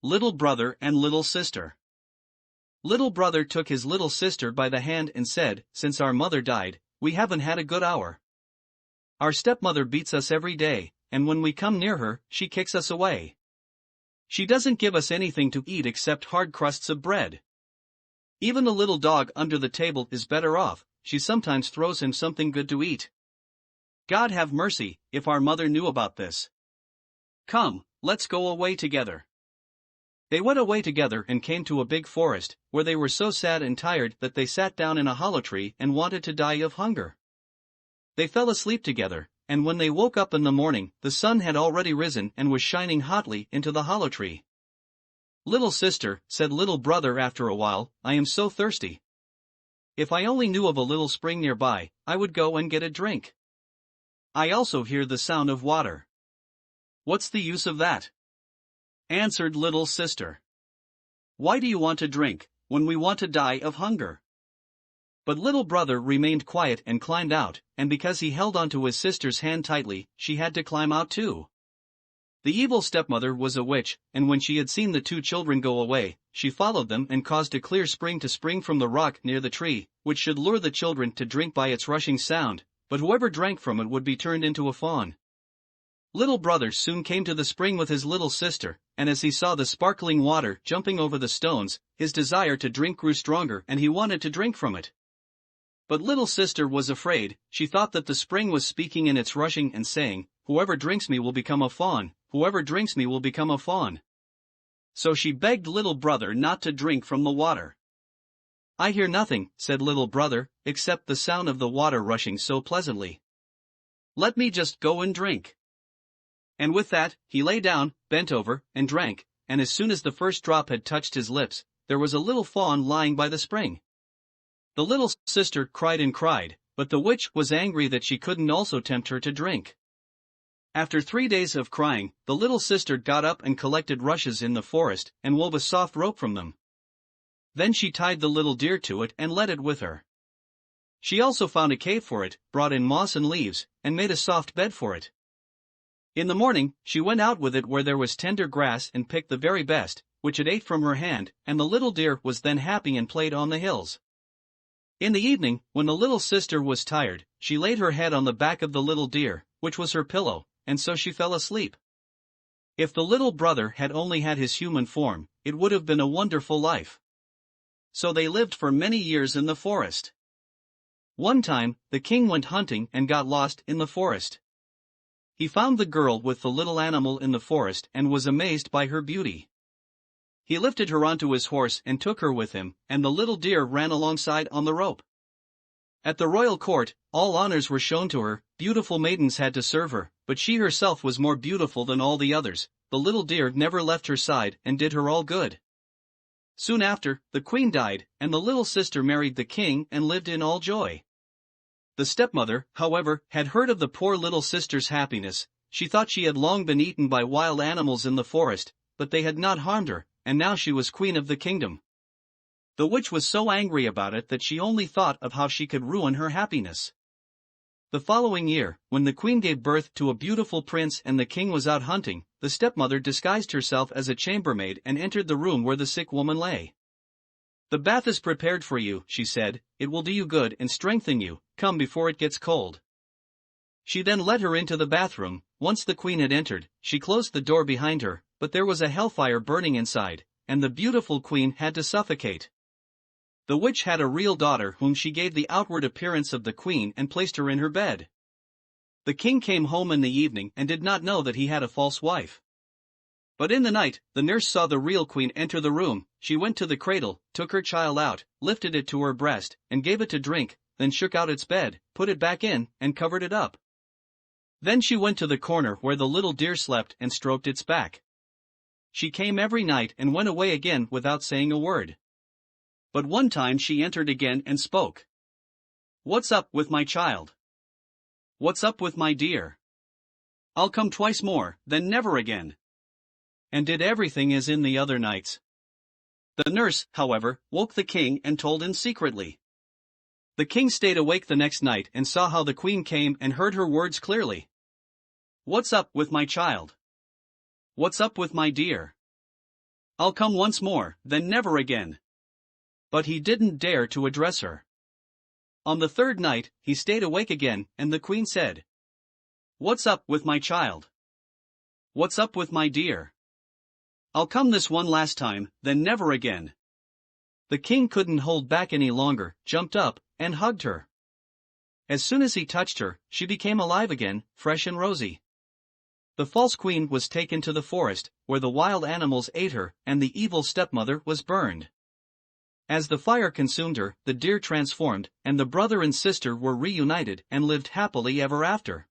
Little Brother and Little Sister. Little brother took his little sister by the hand and said, "Since our mother died, we haven't had a good hour. Our stepmother beats us every day, and when we come near her, she kicks us away. She doesn't give us anything to eat except hard crusts of bread. Even the little dog under the table is better off, she sometimes throws him something good to eat. God have mercy, if our mother knew about this. Come, let's go away together." They went away together and came to a big forest, where they were so sad and tired that they sat down in a hollow tree and wanted to die of hunger. They fell asleep together, and when they woke up in the morning, the sun had already risen and was shining hotly into the hollow tree. "Little sister," said little brother after a while, "I am so thirsty. If I only knew of a little spring nearby, I would go and get a drink. I also hear the sound of water." "What's the use of that?" answered little sister. "Why do you want to drink, when we want to die of hunger?" But little brother remained quiet and climbed out, and because he held onto his sister's hand tightly, she had to climb out too. The evil stepmother was a witch, and when she had seen the two children go away, she followed them and caused a clear spring to spring from the rock near the tree, which should lure the children to drink by its rushing sound, but whoever drank from it would be turned into a fawn. Little brother soon came to the spring with his little sister, and as he saw the sparkling water jumping over the stones, his desire to drink grew stronger and he wanted to drink from it. But little sister was afraid. She thought that the spring was speaking in its rushing and saying, "Whoever drinks me will become a fawn, whoever drinks me will become a fawn." So she begged little brother not to drink from the water. "I hear nothing," said little brother, "except the sound of the water rushing so pleasantly. Let me just go and drink." And with that, he lay down, bent over, and drank, and as soon as the first drop had touched his lips, there was a little fawn lying by the spring. The little sister cried and cried, but the witch was angry that she couldn't also tempt her to drink. After 3 days of crying, the little sister got up and collected rushes in the forest and wove a soft rope from them. Then she tied the little deer to it and led it with her. She also found a cave for it, brought in moss and leaves, and made a soft bed for it. In the morning, she went out with it where there was tender grass and picked the very best, which it ate from her hand, and the little deer was then happy and played on the hills. In the evening, when the little sister was tired, she laid her head on the back of the little deer, which was her pillow, and so she fell asleep. If the little brother had only had his human form, it would have been a wonderful life. So they lived for many years in the forest. One time, the king went hunting and got lost in the forest. He found the girl with the little animal in the forest and was amazed by her beauty. He lifted her onto his horse and took her with him, and the little deer ran alongside on the rope. At the royal court, all honors were shown to her, beautiful maidens had to serve her, but she herself was more beautiful than all the others. The little deer never left her side and did her all good. Soon after, the queen died, and the little sister married the king and lived in all joy. The stepmother, however, had heard of the poor little sister's happiness. She thought she had long been eaten by wild animals in the forest, but they had not harmed her, and now she was queen of the kingdom. The witch was so angry about it that she only thought of how she could ruin her happiness. The following year, when the queen gave birth to a beautiful prince and the king was out hunting, the stepmother disguised herself as a chambermaid and entered the room where the sick woman lay. "The bath is prepared for you," she said, "it will do you good and strengthen you, come before it gets cold." She then led her into the bathroom. Once the queen had entered, she closed the door behind her, but there was a hellfire burning inside, and the beautiful queen had to suffocate. The witch had a real daughter whom she gave the outward appearance of the queen and placed her in her bed. The king came home in the evening and did not know that he had a false wife. But in the night, the nurse saw the real queen enter the room. She went to the cradle, took her child out, lifted it to her breast, and gave it to drink, then shook out its bed, put it back in, and covered it up. Then she went to the corner where the little deer slept and stroked its back. She came every night and went away again without saying a word. But one time she entered again and spoke. "What's up with my child? What's up with my deer? I'll come twice more, then never again." And did everything as in the other nights. The nurse, however, woke the king and told him secretly. The king stayed awake the next night and saw how the queen came and heard her words clearly. "What's up with my child? What's up with my deer?" I'll come once more, then never again. But he didn't dare to address her. On the third night, he stayed awake again, and the queen said, "What's up with my child? What's up with my dear? I'll come this one last time, then never again." The king couldn't hold back any longer, jumped up, and hugged her. As soon as he touched her, she became alive again, fresh and rosy. The false queen was taken to the forest, where the wild animals ate her, and the evil stepmother was burned. As the fire consumed her, the deer transformed, and the brother and sister were reunited and lived happily ever after.